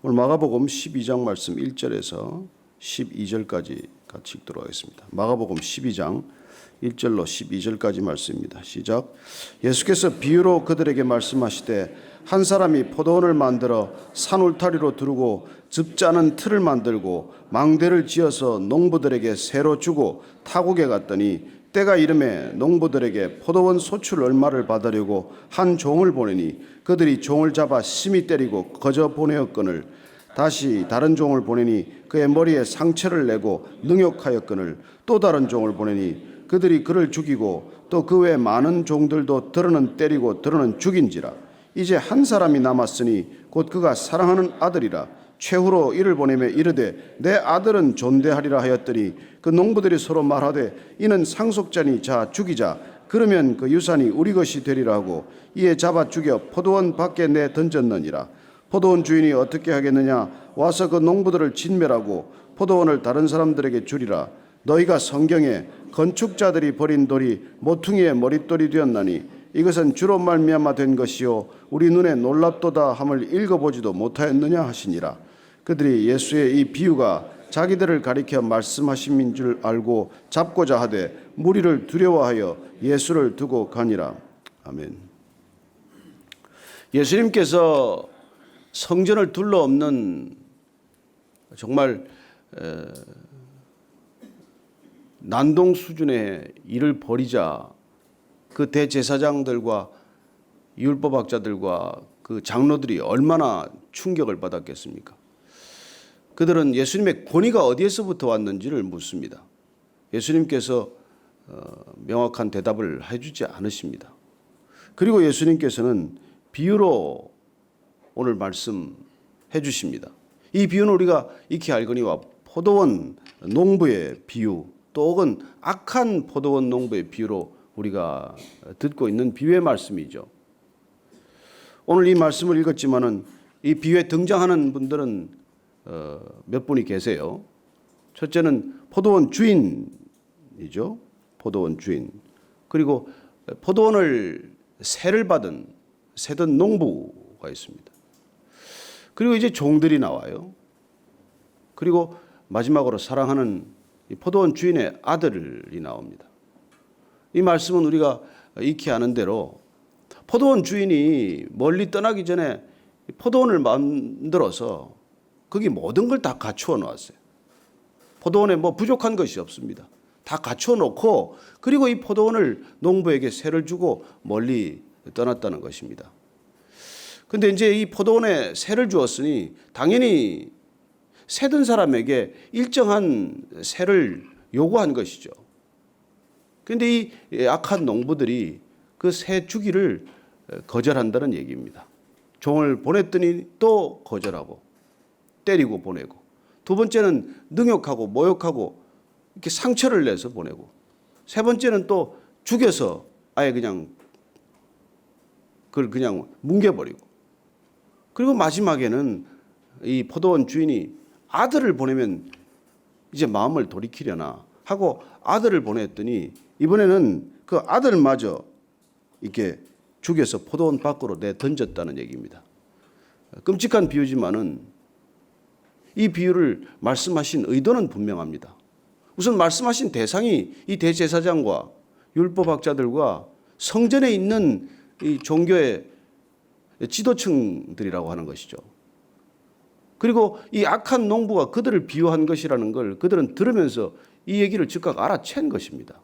오늘 마가복음 12장 말씀 1절에서 12절까지 같이 읽도록 하겠습니다. 마가복음 12장 1절로 12절까지 말씀입니다. 시작. 예수께서 비유로 그들에게 말씀하시되 한 사람이 포도원을 만들어 산 울타리로 두르고 즙자는 틀을 만들고 망대를 지어서 농부들에게 새로 주고 타국에 갔더니 때가 이름에 농부들에게 포도원 소출 얼마를 받으려고 한 종을 보내니 그들이 종을 잡아 심히 때리고 거저 보내었거늘 다시 다른 종을 보내니 그의 머리에 상처를 내고 능욕하였거늘 또 다른 종을 보내니 그들이 그를 죽이고 또 그 외 많은 종들도 들어는 때리고 들어는 죽인지라. 이제 한 사람이 남았으니 곧 그가 사랑하는 아들이라. 최후로 이를 보내며 이르되 내 아들은 존대하리라 하였더니 그 농부들이 서로 말하되 이는 상속자니 자 죽이자. 그러면 그 유산이 우리 것이 되리라 하고 이에 잡아 죽여 포도원 밖에 내 던졌느니라. 포도원 주인이 어떻게 하겠느냐. 와서 그 농부들을 진멸하고 포도원을 다른 사람들에게 주리라. 너희가 성경에 건축자들이 버린 돌이 모퉁이의 머릿돌이 되었나니 이것은 주로 말미암아 된 것이요 우리 눈에 놀랍도다 함을 읽어보지도 못하였느냐 하시니라. 그들이 예수의 이 비유가 자기들을 가리켜 말씀하심인 줄 알고 잡고자 하되 무리를 두려워하여 예수를 두고 가니라. 아멘. 예수님께서 성전을 둘러엎는 정말 난동 수준의 일을 벌이자 그 대제사장들과 율법학자들과 그 장로들이 얼마나 충격을 받았겠습니까? 그들은 예수님의 권위가 어디에서부터 왔는지를 묻습니다. 예수님께서 명확한 대답을 해주지 않으십니다. 그리고 예수님께서는 비유로 오늘 말씀해 주십니다. 이 비유는 우리가 익히 알거니와 포도원 농부의 비유 또 혹은 악한 포도원 농부의 비유로 우리가 듣고 있는 비유의 말씀이죠. 오늘 이 말씀을 읽었지만은 이 비유에 등장하는 분들은 몇 분이 계세요. 첫째는 포도원 주인이죠. 포도원 주인. 그리고 포도원을 세를 받은 세든 농부가 있습니다. 그리고 이제 종들이 나와요. 그리고 마지막으로 사랑하는 이 포도원 주인의 아들이 나옵니다. 이 말씀은 우리가 익히 아는 대로 포도원 주인이 멀리 떠나기 전에 포도원을 만들어서 거기 모든 걸 다 갖추어 놓았어요. 포도원에 뭐 부족한 것이 없습니다. 다 갖추어 놓고 그리고 이 포도원을 농부에게 세를 주고 멀리 떠났다는 것입니다. 근데 이제 이 포도원에 세를 주었으니 당연히 세든 사람에게 일정한 세를 요구한 것이죠. 그런데 이 악한 농부들이 그 세 주기를 거절한다는 얘기입니다. 종을 보냈더니 또 거절하고 때리고 보내고 두 번째는 능욕하고 모욕하고 이렇게 상처를 내서 보내고 세 번째는 또 죽여서 아예 그냥 그걸 그냥 뭉개버리고 그리고 마지막에는 이 포도원 주인이 아들을 보내면 이제 마음을 돌이키려나 하고 아들을 보냈더니 이번에는 그 아들마저 이렇게 죽여서 포도원 밖으로 내던졌다는 얘기입니다. 끔찍한 비유지만은 이 비유를 말씀하신 의도는 분명합니다. 우선 말씀하신 대상이 이 대제사장과 율법학자들과 성전에 있는 이 종교의 지도층들이라고 하는 것이죠. 그리고 이 악한 농부가 그들을 비유한 것이라는 걸 그들은 들으면서 이 얘기를 즉각 알아챈 것입니다.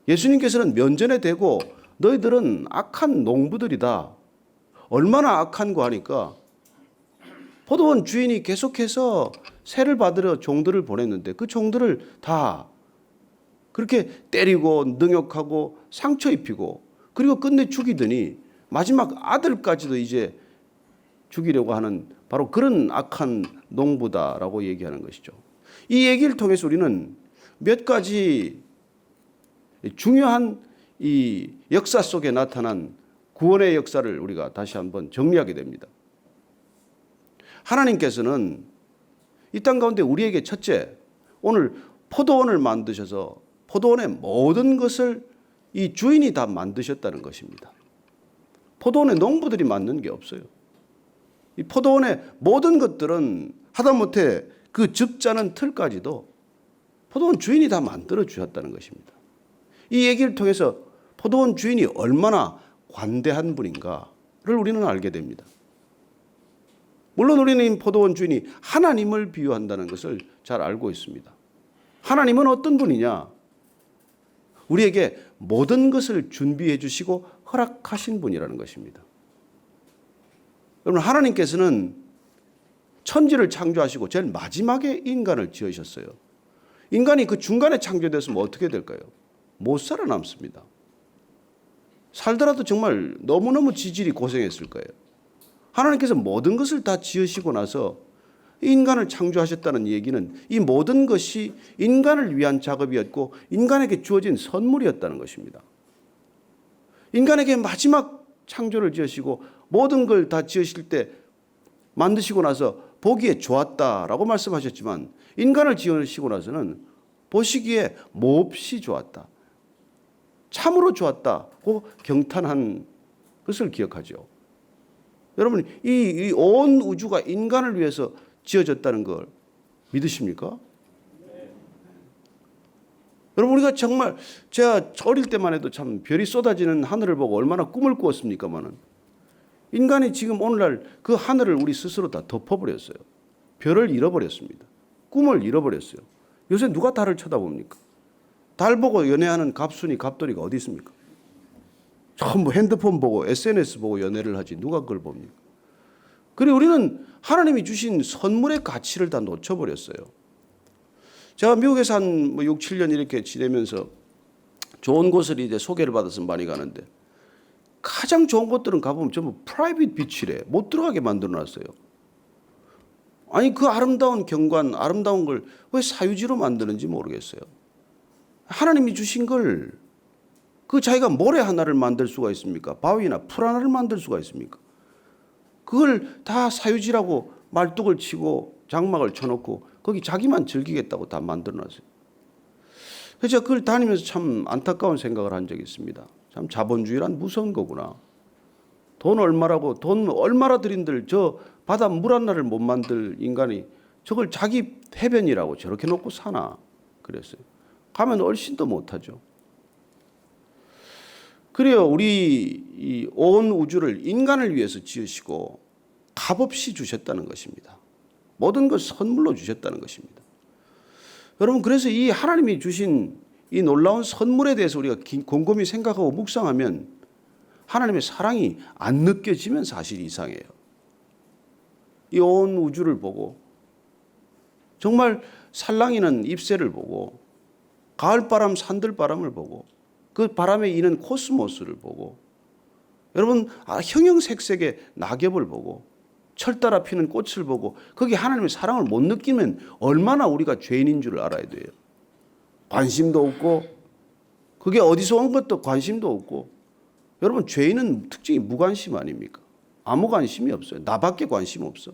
예수님께서는 면전에 대고 너희들은 악한 농부들이다. 얼마나 악한고 하니까 포도원 주인이 계속해서 세를 받으러 종들을 보냈는데 그 종들을 다 그렇게 때리고 능욕하고 상처 입히고 그리고 끝내 죽이더니 마지막 아들까지도 이제 죽이려고 하는 바로 그런 악한 농부다라고 얘기하는 것이죠. 이 얘기를 통해서 우리는 몇 가지 중요한 이 역사 속에 나타난 구원의 역사를 우리가 다시 한번 정리하게 됩니다. 하나님께서는 이 땅 가운데 우리에게 첫째, 오늘 포도원을 만드셔서 포도원의 모든 것을 이 주인이 다 만드셨다는 것입니다. 포도원에 농부들이 만든 게 없어요. 이 포도원의 모든 것들은 하다못해 그 즙 짜는 틀까지도 포도원 주인이 다 만들어 주셨다는 것입니다. 이 얘기를 통해서 포도원 주인이 얼마나 관대한 분인가를 우리는 알게 됩니다. 물론 우리는 포도원 주인이 하나님을 비유한다는 것을 잘 알고 있습니다. 하나님은 어떤 분이냐? 우리에게 모든 것을 준비해 주시고 허락하신 분이라는 것입니다. 여러분, 하나님께서는 천지를 창조하시고 제일 마지막에 인간을 지으셨어요. 인간이 그 중간에 창조됐으면 어떻게 될까요? 못 살아남습니다. 살더라도 정말 너무너무 지질이 고생했을 거예요. 하나님께서 모든 것을 다 지으시고 나서 인간을 창조하셨다는 얘기는 이 모든 것이 인간을 위한 작업이었고 인간에게 주어진 선물이었다는 것입니다. 인간에게 마지막 창조를 지으시고 모든 걸 다 지으실 때 만드시고 나서 보기에 좋았다라고 말씀하셨지만 인간을 지으시고 나서는 보시기에 몹시 좋았다. 참으로 좋았다고 경탄한 것을 기억하죠. 여러분, 이 온 우주가 인간을 위해서 지어졌다는 걸 믿으십니까? 여러분, 우리가 정말 제가 어릴 때만 해도 참 별이 쏟아지는 하늘을 보고 얼마나 꿈을 꾸었습니까마는 인간이 지금 오늘날 그 하늘을 우리 스스로 다 덮어버렸어요. 별을 잃어버렸습니다. 꿈을 잃어버렸어요. 요새 누가 달을 쳐다봅니까? 달 보고 연애하는 갑순이 갑돌이가 어디 있습니까? 전부 핸드폰 보고 SNS 보고 연애를 하지 누가 그걸 봅니까? 그리고 우리는 하나님이 주신 선물의 가치를 다 놓쳐버렸어요. 제가 미국에서 한 6, 7년 이렇게 지내면서 좋은 곳을 이제 소개를 받아서 많이 가는데 가장 좋은 곳들은 가보면 전부 프라이빗 비치래. 못 들어가게 만들어놨어요. 아니 그 아름다운 경관, 아름다운 걸 왜 사유지로 만드는지 모르겠어요. 하나님이 주신 걸 그 자기가 모래 하나를 만들 수가 있습니까? 바위나 풀 하나를 만들 수가 있습니까? 그걸 다 사유지라고 말뚝을 치고 장막을 쳐놓고 거기 자기만 즐기겠다고 다 만들어놨어요. 그래서 제가 그걸 다니면서 참 안타까운 생각을 한 적이 있습니다. 참 자본주의란 무서운 거구나. 돈 얼마라고 돈 얼마나 들인들 저 바다 물 하나를 못 만들 인간이 저걸 자기 해변이라고 저렇게 놓고 사나 그랬어요. 가면 훨씬 더 못하죠. 그래요. 우리 이 온 우주를 인간을 위해서 지으시고 값없이 주셨다는 것입니다. 모든 걸 선물로 주셨다는 것입니다. 여러분, 그래서 이 하나님이 주신 이 놀라운 선물에 대해서 우리가 곰곰이 생각하고 묵상하면 하나님의 사랑이 안 느껴지면 사실 이상해요. 이 온 우주를 보고 정말 살랑이는 잎새를 보고 가을바람 산들바람을 보고 그 바람에 이는 코스모스를 보고 여러분 형형색색의 낙엽을 보고 철 따라 피는 꽃을 보고 거기 하나님의 사랑을 못 느끼면 얼마나 우리가 죄인인 줄 알아야 돼요. 관심도 없고 그게 어디서 온 것도 관심도 없고 여러분 죄인은 특징이 무관심 아닙니까? 아무 관심이 없어요. 나밖에 관심 없어.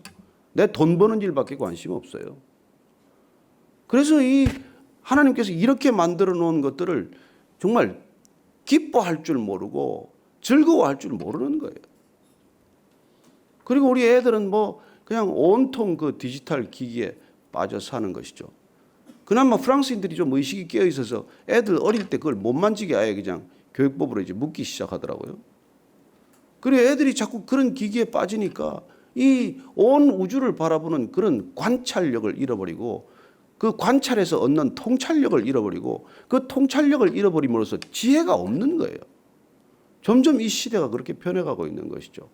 내 돈 버는 일밖에 관심 없어요. 그래서 이 하나님께서 이렇게 만들어 놓은 것들을 정말 기뻐할 줄 모르고 즐거워할 줄 모르는 거예요. 그리고 우리 애들은 뭐 그냥 온통 그 디지털 기기에 빠져 사는 것이죠. 그나마 프랑스인들이 좀 의식이 깨어 있어서 애들 어릴 때 그걸 못 만지게 아예 그냥 교육법으로 이제 묻기 시작하더라고요. 그리고 애들이 자꾸 그런 기기에 빠지니까 이 온 우주를 바라보는 그런 관찰력을 잃어버리고 그 관찰에서 얻는 통찰력을 잃어버리고 그 통찰력을 잃어버림으로써 지혜가 없는 거예요. 점점 이 시대가 그렇게 변해가고 있는 것이죠.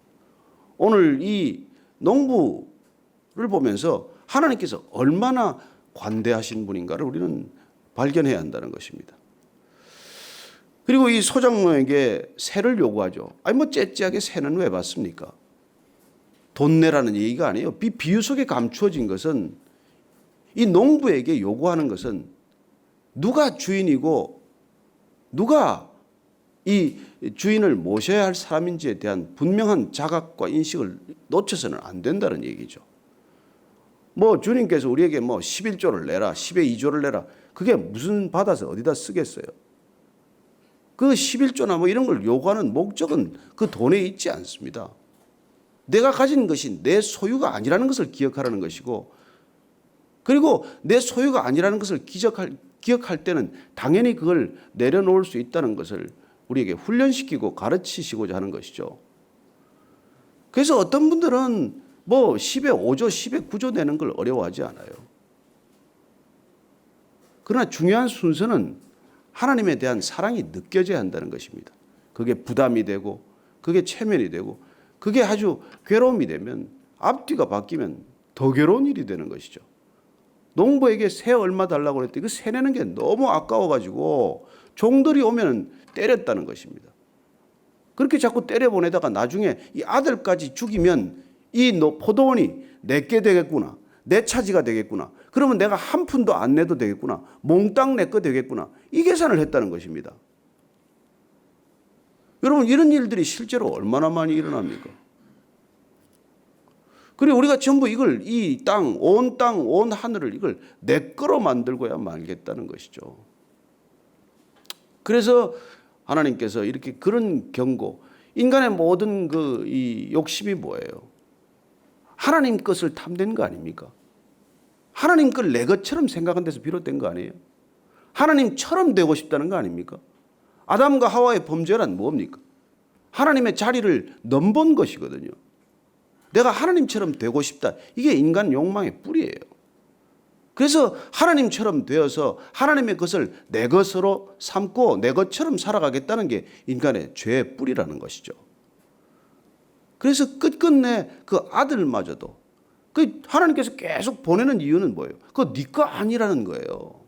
오늘 이 농부를 보면서 하나님께서 얼마나 관대하신 분인가를 우리는 발견해야 한다는 것입니다. 그리고 이 소장농에게 세를 요구하죠. 아니 뭐 째째하게 세는 왜 받습니까? 돈 내라는 얘기가 아니에요. 비유 속에 감추어진 것은 이 농부에게 요구하는 것은 누가 주인이고 누가 이 주인을 모셔야 할 사람인지에 대한 분명한 자각과 인식을 놓쳐서는 안 된다는 얘기죠. 뭐 주님께서 우리에게 뭐 11조를 내라, 10의 2조를 내라. 그게 무슨 받아서 어디다 쓰겠어요? 그 11조나 뭐 이런 걸 요구하는 목적은 그 돈에 있지 않습니다. 내가 가진 것이 내 소유가 아니라는 것을 기억하라는 것이고, 그리고 내 소유가 아니라는 것을 기억할 때는 당연히 그걸 내려놓을 수 있다는 것을 우리에게 훈련시키고 가르치시고자 하는 것이죠. 그래서 어떤 분들은 뭐 10에 5조, 10에 9조 내는 걸 어려워하지 않아요. 그러나 중요한 순서는 하나님에 대한 사랑이 느껴져야 한다는 것입니다. 그게 부담이 되고, 그게 체면이 되고, 그게 아주 괴로움이 되면, 앞뒤가 바뀌면 더 괴로운 일이 되는 것이죠. 농부에게 새 얼마 달라고 그랬더니 그 새 내는 게 너무 아까워가지고 종들이 오면 때렸다는 것입니다. 그렇게 자꾸 때려보내다가 나중에 이 아들까지 죽이면 이 포도원이 내게 되겠구나, 내 차지가 되겠구나, 그러면 내가 한 푼도 안 내도 되겠구나, 몽땅 내 거 되겠구나, 이 계산을 했다는 것입니다. 여러분, 이런 일들이 실제로 얼마나 많이 일어납니까? 그리고 우리가 전부 이걸, 이 땅, 온 하늘을 이걸 내 거로 만들고야 말겠다는 것이죠. 그래서 하나님께서 이렇게 그런 경고, 인간의 모든 이 욕심이 뭐예요? 하나님 것을 탐낸 거 아닙니까? 하나님 걸 내 것처럼 생각한 데서 비롯된 거 아니에요? 하나님처럼 되고 싶다는 거 아닙니까? 아담과 하와의 범죄란 뭡니까? 하나님의 자리를 넘본 것이거든요. 내가 하나님처럼 되고 싶다. 이게 인간 욕망의 뿌리예요. 그래서 하나님처럼 되어서 하나님의 것을 내 것으로 삼고 내 것처럼 살아가겠다는 게 인간의 죄의 뿌리라는 것이죠. 그래서 끝끝내 그 아들마저도 그 하나님께서 계속 보내는 이유는 뭐예요? 그거 네 거 아니라는 거예요.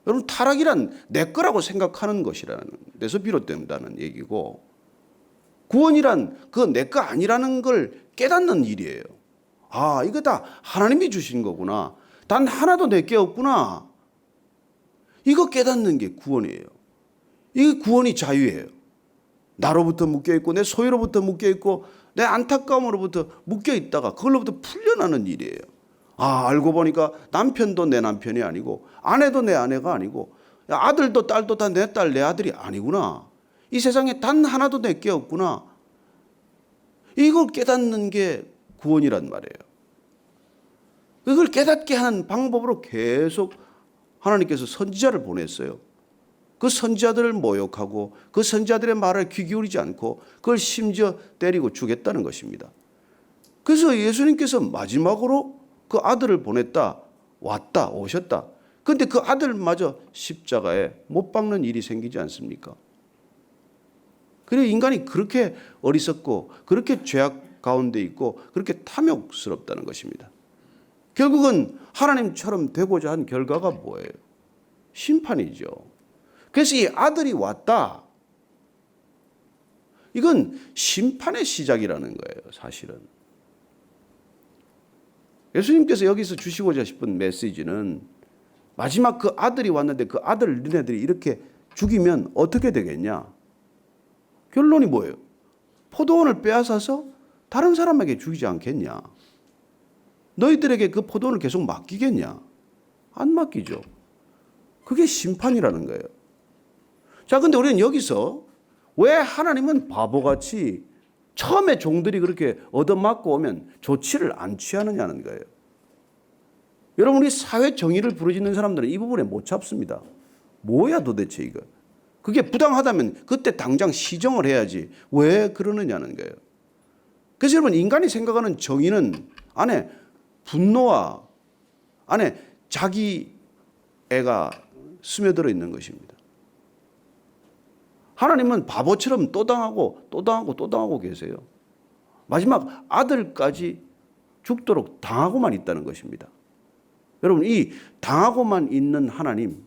여러분, 타락이란 내 거라고 생각하는 것이라는 데서 비롯된다는 얘기고, 구원이란 그거 내 거 아니라는 걸 깨닫는 일이에요. 아, 이거 다 하나님이 주신 거구나. 단 하나도 내 게 없구나. 이거 깨닫는 게 구원이에요. 이게 구원이 자유예요. 나로부터 묶여있고 내 소유로부터 묶여있고 내 안타까움으로부터 묶여있다가 그걸로부터 풀려나는 일이에요. 아, 알고 보니까 남편도 내 남편이 아니고 아내도 내 아내가 아니고 아들도 딸도 다 내 딸 내 아들이 아니구나. 이 세상에 단 하나도 내 게 없구나. 이걸 깨닫는 게 구원이란 말이에요. 그걸 깨닫게 하는 방법으로 계속 하나님께서 선지자를 보냈어요. 그 선지자들을 모욕하고 그 선지자들의 말을 귀 기울이지 않고 그걸 심지어 때리고 죽였다는 것입니다. 그래서 예수님께서 마지막으로 그 아들을 보냈다, 왔다, 오셨다. 그런데 그 아들마저 십자가에 못 박는 일이 생기지 않습니까? 그리고 인간이 그렇게 어리석고 그렇게 죄악 가운데 있고 그렇게 탐욕스럽다는 것입니다. 결국은 하나님처럼 되고자 한 결과가 뭐예요? 심판이죠. 그래서 이 아들이 왔다. 이건 심판의 시작이라는 거예요, 사실은. 예수님께서 여기서 주시고자 싶은 메시지는 마지막 그 아들이 왔는데 그 아들 너네들이 이렇게 죽이면 어떻게 되겠냐? 결론이 뭐예요? 포도원을 빼앗아서 다른 사람에게 주기지 않겠냐? 너희들에게 그 포도원을 계속 맡기겠냐? 안 맡기죠. 그게 심판이라는 거예요. 자, 근데 우리는 여기서 왜 하나님은 바보같이 처음에 종들이 그렇게 얻어맞고 오면 조치를 안 취하느냐는 거예요. 여러분, 우리 사회 정의를 부르짖는 사람들은 이 부분에 못 잡습니다. 뭐야 도대체 이거. 그게 부당하다면 그때 당장 시정을 해야지 왜 그러느냐는 거예요. 그래서 여러분, 인간이 생각하는 정의는 안에 분노와 안에 자기 애가 스며들어 있는 것입니다. 하나님은 바보처럼 또 당하고 또 당하고 또 당하고 계세요. 마지막 아들까지 죽도록 당하고만 있다는 것입니다. 여러분, 이 당하고만 있는 하나님,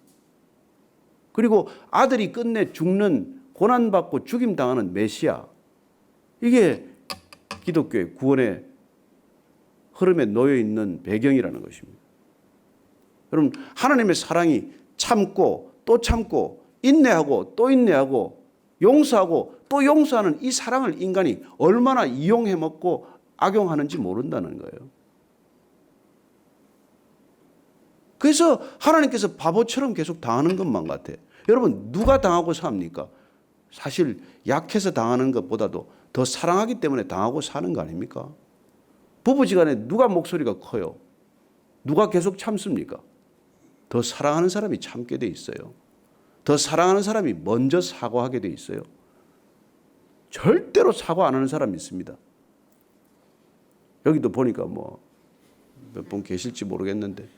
그리고 아들이 끝내 죽는, 고난받고 죽임당하는 메시아, 이게 기독교의 구원의 흐름에 놓여 있는 배경이라는 것입니다. 여러분, 하나님의 사랑이 참고 또 참고 인내하고 또 인내하고 용서하고 또 용서하는 이 사랑을 인간이 얼마나 이용해 먹고 악용하는지 모른다는 거예요. 그래서 하나님께서 바보처럼 계속 당하는 것만 같아요. 여러분, 누가 당하고 삽니까? 사실 약해서 당하는 것보다도 더 사랑하기 때문에 당하고 사는 거 아닙니까? 부부지간에 누가 목소리가 커요? 누가 계속 참습니까? 더 사랑하는 사람이 참게 돼 있어요. 더 사랑하는 사람이 먼저 사과하게 돼 있어요. 절대로 사과 안 하는 사람이 있습니다. 여기도 보니까 뭐 몇 분 계실지 모르겠는데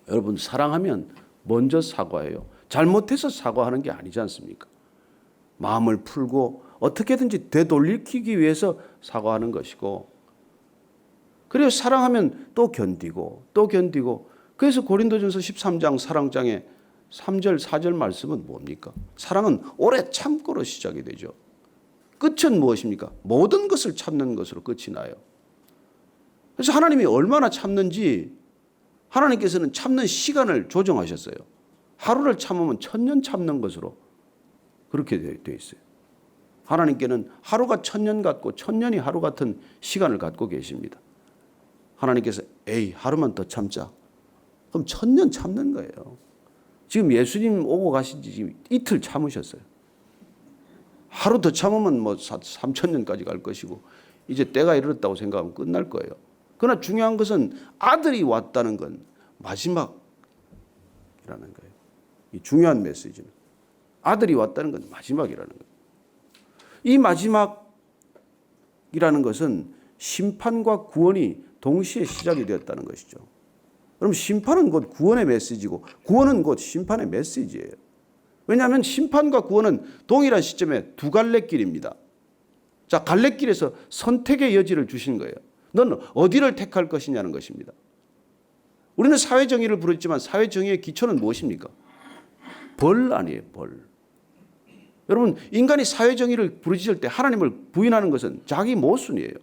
여러분 사랑하면 먼저 사과해요. 잘못해서 사과하는 게 아니지 않습니까? 마음을 풀고 어떻게든지 되돌리기 위해서 사과하는 것이고 그래서 사랑하면 또 견디고 또 견디고 그래서 고린도전서 13장 사랑장의 3절 4절 말씀은 뭡니까? 사랑은 오래 참고로 시작이 되죠. 끝은 무엇입니까? 모든 것을 참는 것으로 끝이 나요. 그래서 하나님이 얼마나 참는지 하나님께서는 참는 시간을 조정하셨어요. 하루를 참으면 1000년 참는 것으로 그렇게 되어 있어요. 하나님께는 하루가 1000년 같고 1000년이 하루 같은 시간을 갖고 계십니다. 하나님께서 에이 하루만 더 참자. 그럼 1000년 참는 거예요. 지금 예수님 오고 가신 지 지금 이틀 참으셨어요. 하루 더 참으면 뭐 3000년까지 갈 것이고 이제 때가 이르렀다고 생각하면 끝날 거예요. 그러나 중요한 것은 아들이 왔다는 건 마지막이라는 거예요. 이 중요한 메시지는 아들이 왔다는 건 마지막이라는 거예요. 이 마지막이라는 것은 심판과 구원이 동시에 시작이 되었다는 것이죠. 그럼 심판은 곧 구원의 메시지고 구원은 곧 심판의 메시지예요. 왜냐하면 심판과 구원은 동일한 시점에 두 갈래 길입니다. 자, 갈래길에서 선택의 여지를 주신 거예요. 넌 어디를 택할 것이냐는 것입니다. 우리는 사회정의를 부르지만 사회정의의 기초는 무엇입니까? 벌 아니에요, 벌. 여러분, 인간이 사회정의를 부르짖을 때 하나님을 부인하는 것은 자기 모순이에요.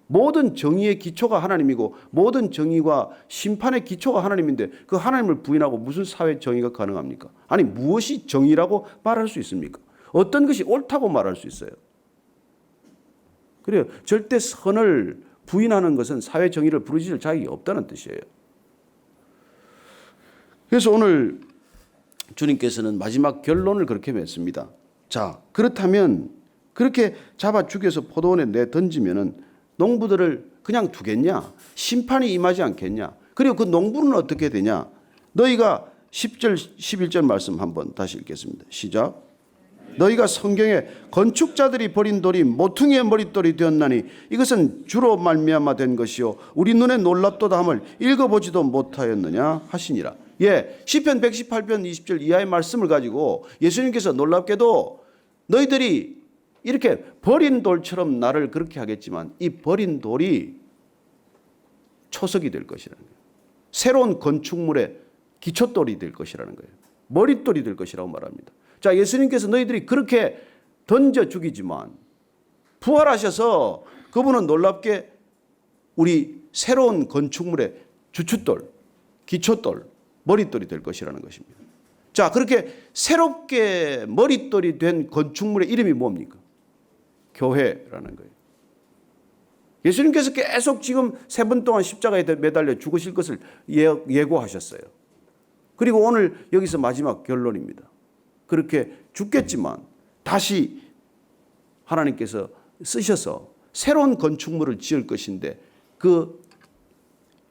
모든 정의의 기초가 하나님이고 모든 정의와 심판의 기초가 하나님인데 그 하나님을 부인하고 무슨 사회정의가 가능합니까? 아니, 무엇이 정의라고 말할 수 있습니까? 어떤 것이 옳다고 말할 수 있어요? 그래요. 절대 선을 부인하는 것은 사회정의를 부르짖을 자격이 없다는 뜻이에요. 그래서 오늘 주님께서는 마지막 결론을 그렇게 맺습니다. 자, 그렇다면 그렇게 잡아 죽여서 포도원에 내던지면은 농부들을 그냥 두겠냐? 심판이 임하지 않겠냐? 그리고 그 농부는 어떻게 되냐? 너희가 10절, 11절 말씀 한번 다시 읽겠습니다. 시작. 너희가 성경에 건축자들이 버린 돌이 모퉁이의 머릿돌이 되었나니 이것은 주로 말미암아 된 것이요 우리 눈에 놀랍도다 함을 읽어보지도 못하였느냐 하시니라. 예, 시편 118편 20절 이하의 말씀을 가지고 예수님께서 놀랍게도 너희들이 이렇게 버린 돌처럼 나를 그렇게 하겠지만 이 버린 돌이 초석이 될 것이라는 거예요. 새로운 건축물의 기초돌이 될 것이라는 거예요. 머릿돌이 될 것이라고 말합니다. 자, 예수님께서 너희들이 그렇게 던져 죽이지만 부활하셔서 그분은 놀랍게 우리 새로운 건축물의 주춧돌, 기초돌, 머릿돌이 될 것이라는 것입니다. 자, 그렇게 새롭게 머릿돌이 된 건축물의 이름이 뭡니까? 교회라는 거예요. 예수님께서 계속 지금 3번 동안 십자가에 매달려 죽으실 것을 예고하셨어요. 그리고 오늘 여기서 마지막 결론입니다. 그렇게 죽겠지만 다시 하나님께서 쓰셔서 새로운 건축물을 지을 것인데 그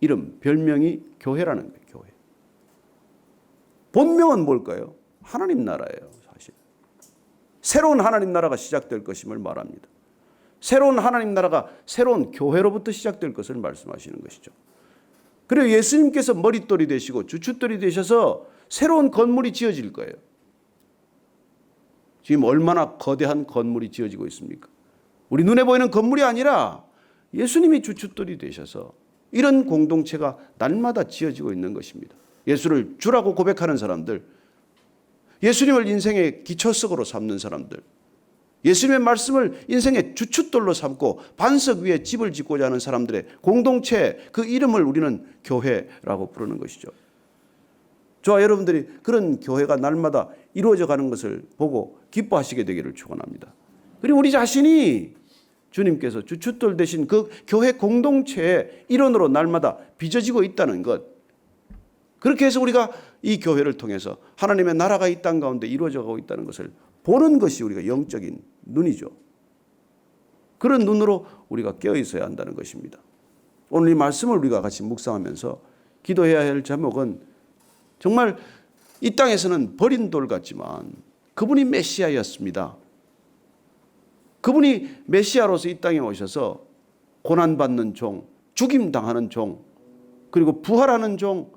이름, 별명이 교회라는 거예요. 교회. 본명은 뭘까요? 하나님 나라예요. 사실. 새로운 하나님 나라가 시작될 것임을 말합니다. 새로운 하나님 나라가 새로운 교회로부터 시작될 것을 말씀하시는 것이죠. 그리고 예수님께서 머릿돌이 되시고 주춧돌이 되셔서 새로운 건물이 지어질 거예요. 지금 얼마나 거대한 건물이 지어지고 있습니까? 우리 눈에 보이는 건물이 아니라 예수님이 주춧돌이 되셔서 이런 공동체가 날마다 지어지고 있는 것입니다. 예수를 주라고 고백하는 사람들, 예수님을 인생의 기초석으로 삼는 사람들, 예수님의 말씀을 인생의 주춧돌로 삼고 반석 위에 집을 짓고자 하는 사람들의 공동체, 그 이름을 우리는 교회라고 부르는 것이죠. 저와 여러분들이 그런 교회가 날마다 이루어져 가는 것을 보고 기뻐하시게 되기를 축원합니다. 그리고 우리 자신이 주님께서 주춧돌 되신 그 교회 공동체의 일원으로 날마다 빚어지고 있다는 것, 그렇게 해서 우리가 이 교회를 통해서 하나님의 나라가 이 땅 가운데 이루어져 가고 있다는 것을 보는 것이 우리가 영적인 눈이죠. 그런 눈으로 우리가 깨어 있어야 한다는 것입니다. 오늘 이 말씀을 우리가 같이 묵상하면서 기도해야 할 제목은 정말 이 땅에서는 버린 돌 같지만 그분이 메시아였습니다. 그분이 메시아로서 이 땅에 오셔서 고난받는 종, 죽임당하는 종, 그리고 부활하는 종,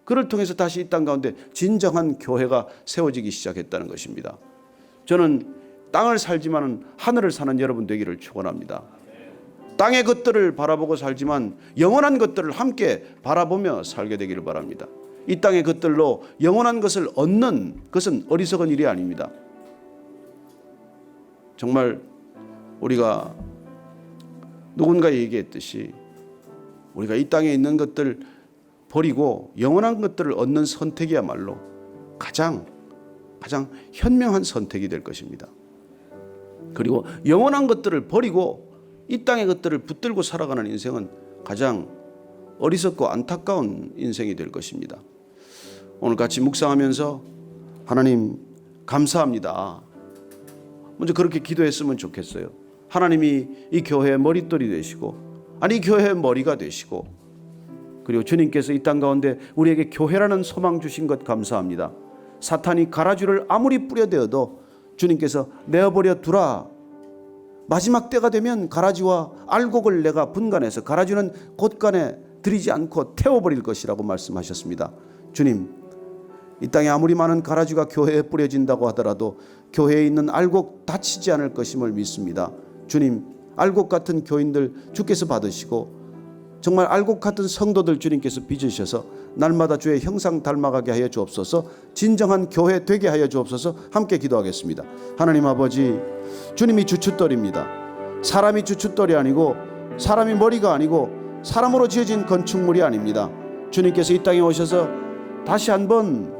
그를 통해서 다시 이 땅 가운데 진정한 교회가 세워지기 시작했다는 것입니다. 저는 땅을 살지만 하늘을 사는 여러분 되기를 축원합니다. 땅의 것들을 바라보고 살지만 영원한 것들을 함께 바라보며 살게 되기를 바랍니다. 이 땅의 것들로 영원한 것을 얻는 것은 어리석은 일이 아닙니다. 정말 우리가 누군가 얘기했듯이 우리가 이 땅에 있는 것들 버리고 영원한 것들을 얻는 선택이야말로 가장 현명한 선택이 될 것입니다. 그리고 영원한 것들을 버리고 이 땅의 것들을 붙들고 살아가는 인생은 가장 어리석고 안타까운 인생이 될 것입니다. 오늘 같이 묵상하면서 하나님 감사합니다. 먼저 그렇게 기도했으면 좋겠어요. 하나님이 이 교회의 머릿돌이 되시고, 아니 이 교회의 머리가 되시고, 그리고 주님께서 이 땅 가운데 우리에게 교회라는 소망 주신 것 감사합니다. 사탄이 가라지를 아무리 뿌려대어도 주님께서 내어버려 두라. 마지막 때가 되면 가라지와 알곡을 내가 분간해서 가라지는 곳간에 들이지 않고 태워버릴 것이라고 말씀하셨습니다. 주님, 이 땅에 아무리 많은 가라지가 교회에 뿌려진다고 하더라도 교회에 있는 알곡 다치지 않을 것임을 믿습니다. 주님, 알곡 같은 교인들 주께서 받으시고 정말 알곡 같은 성도들 주님께서 빚으셔서 날마다 주의 형상 닮아가게 하여 주옵소서. 진정한 교회 되게 하여 주옵소서. 함께 기도하겠습니다. 하나님 아버지, 주님이 주춧돌입니다. 사람이 주춧돌이 아니고 사람이 머리가 아니고 사람으로 지어진 건축물이 아닙니다. 주님께서 이 땅에 오셔서 다시 한번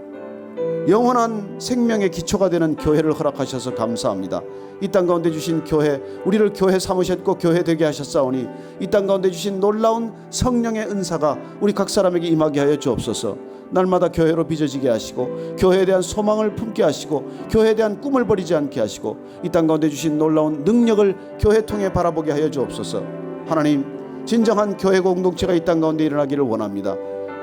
영원한 생명의 기초가 되는 교회를 허락하셔서 감사합니다. 이 땅 가운데 주신 교회, 우리를 교회 삼으셨고 교회 되게 하셨사오니 이 땅 가운데 주신 놀라운 성령의 은사가 우리 각 사람에게 임하게 하여 주옵소서. 날마다 교회로 빚어지게 하시고 교회에 대한 소망을 품게 하시고 교회에 대한 꿈을 버리지 않게 하시고 이 땅 가운데 주신 놀라운 능력을 교회 통해 바라보게 하여 주옵소서. 하나님, 진정한 교회 공동체가 이 땅 가운데 일어나기를 원합니다.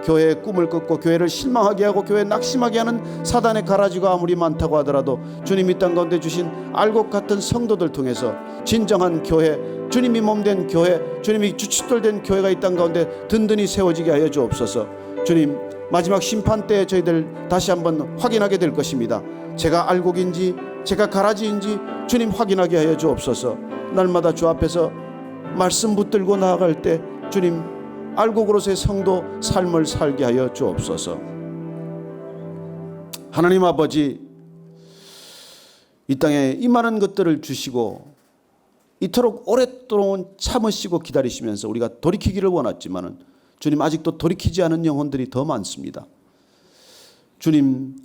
교회의 꿈을 끊고 교회를 실망하게 하고 교회 낙심하게 하는 사단의 가라지가 아무리 많다고 하더라도 주님 이 땅 가운데 주신 알곡 같은 성도들 통해서 진정한 교회, 주님이 몸된 교회, 주님이 주춧돌 된 교회가 이 땅 가운데 든든히 세워지게 하여 주옵소서. 주님, 마지막 심판 때에 저희들 다시 한번 확인하게 될 것입니다. 제가 알곡인지 제가 가라지인지 주님 확인하게 하여 주옵소서. 날마다 주 앞에서 말씀 붙들고 나아갈 때 주님 알곡으로서의 성도 삶을 살게 하여 주옵소서. 하나님 아버지, 이 땅에 이 많은 것들을 주시고 이토록 오랫동안 참으시고 기다리시면서 우리가 돌이키기를 원했지만은 주님, 아직도 돌이키지 않은 영혼들이 더 많습니다. 주님,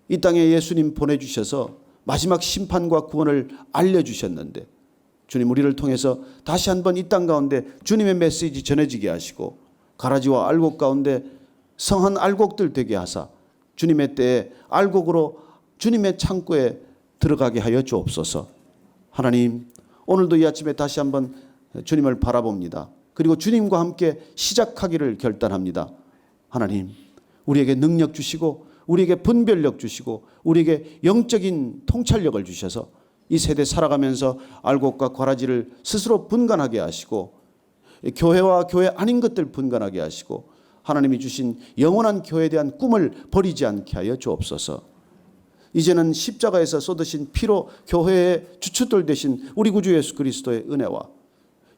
이 땅에 예수님 보내주셔서 마지막 심판과 구원을 알려주셨는데 주님, 우리를 통해서 다시 한번 이 땅 가운데 주님의 메시지 전해지게 하시고 가라지와 알곡 가운데 성한 알곡들 되게 하사 주님의 때에 알곡으로 주님의 창고에 들어가게 하여 주옵소서. 하나님, 오늘도 이 아침에 다시 한번 주님을 바라봅니다. 그리고 주님과 함께 시작하기를 결단합니다. 하나님, 우리에게 능력 주시고 우리에게 분별력 주시고 우리에게 영적인 통찰력을 주셔서 이 세대 살아가면서 알곡과 가라지를 스스로 분간하게 하시고 교회와 교회 아닌 것들 분간하게 하시고 하나님이 주신 영원한 교회에 대한 꿈을 버리지 않게 하여 주옵소서. 이제는 십자가에서 쏟으신 피로 교회의 주춧돌 되신 우리 구주 예수 그리스도의 은혜와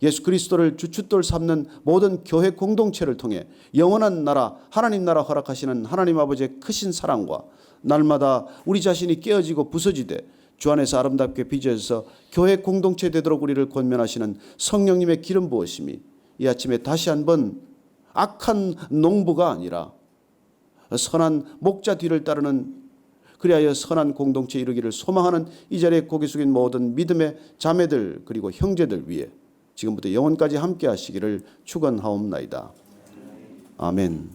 예수 그리스도를 주춧돌 삼는 모든 교회 공동체를 통해 영원한 나라, 하나님 나라 허락하시는 하나님 아버지의 크신 사랑과 날마다 우리 자신이 깨어지고 부서지되 주 안에서 아름답게 빚어져서 교회 공동체 되도록 우리를 권면하시는 성령님의 기름 부으심이 이 아침에 다시 한번 악한 농부가 아니라 선한 목자 뒤를 따르는, 그리하여 선한 공동체 이루기를 소망하는 이 자리에 고개 숙인 모든 믿음의 자매들 그리고 형제들 위해 지금부터 영원까지 함께 하시기를 축원하옵나이다. 아멘.